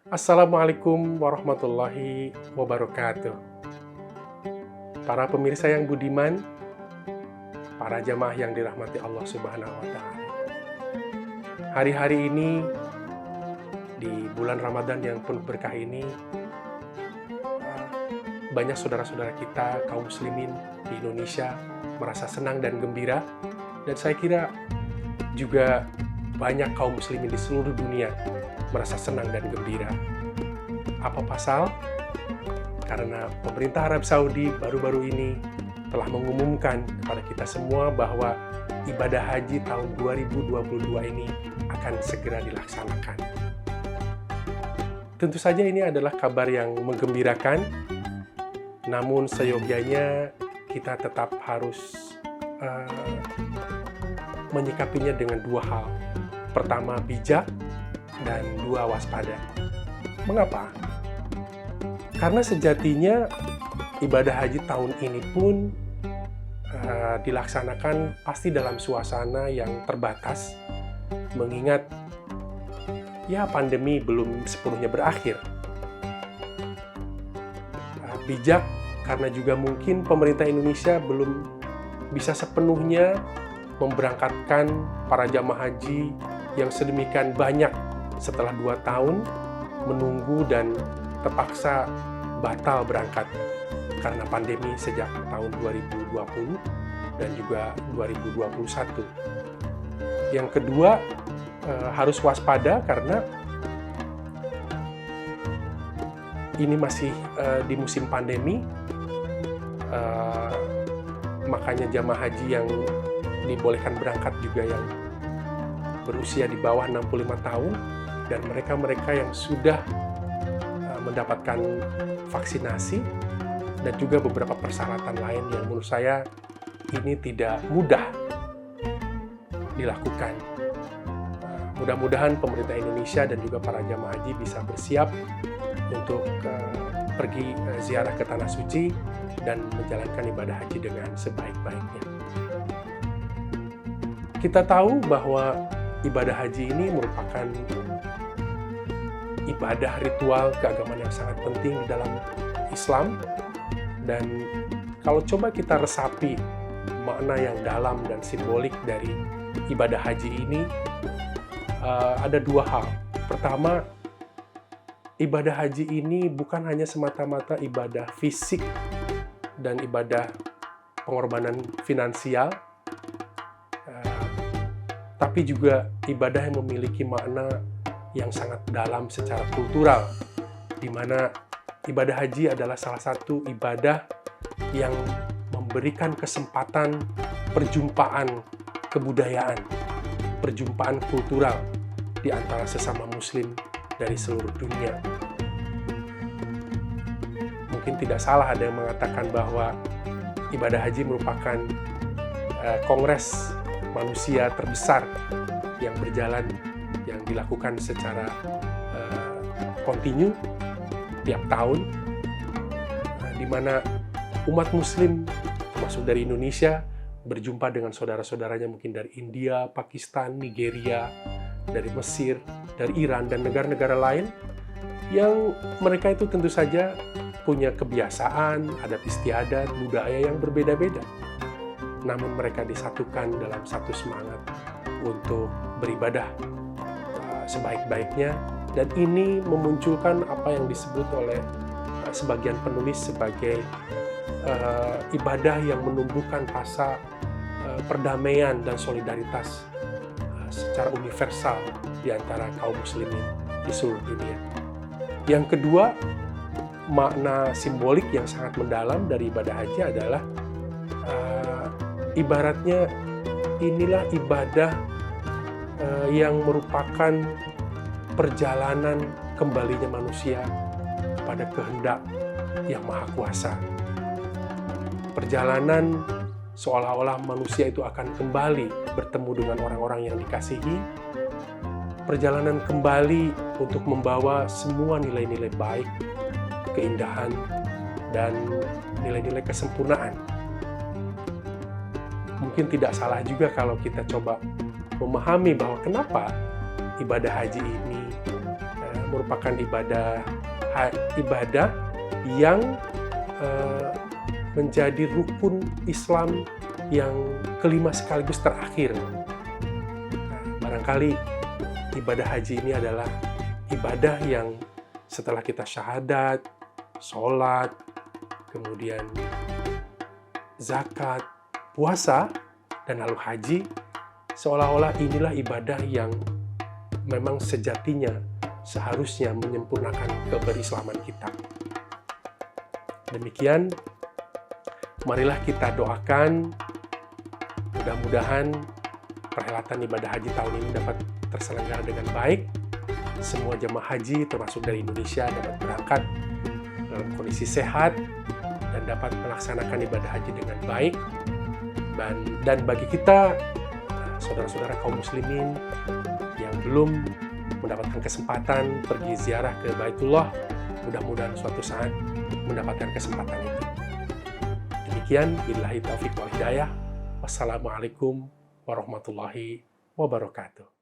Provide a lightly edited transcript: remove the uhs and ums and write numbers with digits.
Assalamualaikum warahmatullahi wabarakatuh. Para pemirsa yang budiman, para jamaah yang dirahmati Allah Subhanahu wa Ta'ala. Hari-hari ini, di bulan Ramadan yang penuh berkah ini, banyak saudara-saudara kita, kaum muslimin di Indonesia, merasa senang dan gembira. Dan saya kira juga banyak kaum muslimin di seluruh dunia merasa senang dan gembira. Apa pasal? Karena pemerintah Arab Saudi baru-baru ini telah mengumumkan kepada kita semua bahwa ibadah haji tahun 2022 ini akan segera dilaksanakan. Tentu saja ini adalah kabar yang menggembirakan, namun seyogyanya kita tetap harus menyikapinya dengan dua hal. Pertama, bijak, dan dua, waspada. Mengapa? Karena sejatinya ibadah haji tahun ini pun dilaksanakan pasti dalam suasana yang terbatas, mengingat pandemi belum sepenuhnya berakhir. Bijak karena juga mungkin pemerintah Indonesia belum bisa sepenuhnya memberangkatkan para jamaah haji yang sedemikian banyak setelah 2 tahun menunggu dan terpaksa batal berangkat karena pandemi sejak tahun 2020 dan juga 2021. Yang kedua, harus waspada karena ini masih di musim pandemi, makanya jamaah haji yang dibolehkan berangkat juga yang berusia di bawah 65 tahun dan mereka-mereka yang sudah mendapatkan vaksinasi dan juga beberapa persyaratan lain yang menurut saya ini tidak mudah dilakukan. Mudah-mudahan pemerintah Indonesia dan juga para jamaah haji bisa bersiap untuk pergi ziarah ke Tanah Suci dan menjalankan ibadah haji dengan sebaik-baiknya. Kita tahu bahwa ibadah haji ini merupakan ibadah ritual keagamaan yang sangat penting di dalam Islam, dan kalau coba kita resapi makna yang dalam dan simbolik dari ibadah haji ini, ada dua hal. Pertama, ibadah haji ini bukan hanya semata-mata ibadah fisik dan ibadah pengorbanan finansial, tapi juga ibadah yang memiliki makna yang sangat dalam secara kultural, di mana ibadah haji adalah salah satu ibadah yang memberikan kesempatan perjumpaan kebudayaan, perjumpaan kultural di antara sesama muslim dari seluruh dunia. Mungkin tidak salah ada yang mengatakan bahwa ibadah haji merupakan kongres manusia terbesar yang berjalan, yang dilakukan secara kontinu tiap tahun, di mana umat muslim termasuk dari Indonesia berjumpa dengan saudara-saudaranya mungkin dari India, Pakistan, Nigeria, dari Mesir, dari Iran, dan negara-negara lain yang mereka itu tentu saja punya kebiasaan, adat istiadat, budaya yang berbeda-beda. Namun mereka disatukan dalam satu semangat untuk beribadah sebaik-baiknya, dan ini memunculkan apa yang disebut oleh sebagian penulis sebagai ibadah yang menumbuhkan rasa perdamaian dan solidaritas secara universal di antara kaum muslimin di seluruh dunia. Yang kedua, makna simbolik yang sangat mendalam dari ibadah haji adalah ibaratnya inilah ibadah yang merupakan perjalanan kembalinya manusia pada kehendak yang maha kuasa. Perjalanan seolah-olah manusia itu akan kembali bertemu dengan orang-orang yang dikasihi. Perjalanan kembali untuk membawa semua nilai-nilai baik, keindahan, dan nilai-nilai kesempurnaan. Mungkin tidak salah juga kalau kita coba memahami bahwa kenapa ibadah haji ini merupakan ibadah yang menjadi rukun Islam yang kelima sekaligus terakhir. Nah, barangkali ibadah haji ini adalah ibadah yang setelah kita syahadat, sholat, kemudian zakat, puasa, dan lalu haji, seolah-olah inilah ibadah yang memang sejatinya seharusnya menyempurnakan keberislaman kita. Demikian, marilah kita doakan mudah-mudahan perhelatan ibadah haji tahun ini dapat terselenggara dengan baik. Semua jemaah haji termasuk dari Indonesia dapat berangkat dalam kondisi sehat dan dapat melaksanakan ibadah haji dengan baik. Dan bagi kita, saudara-saudara kaum muslimin yang belum mendapatkan kesempatan pergi ziarah ke Baitullah, mudah-mudahan suatu saat mendapatkan kesempatan itu. Demikian, billahi taufiq wal hidayah. Wassalamualaikum warahmatullahi wabarakatuh.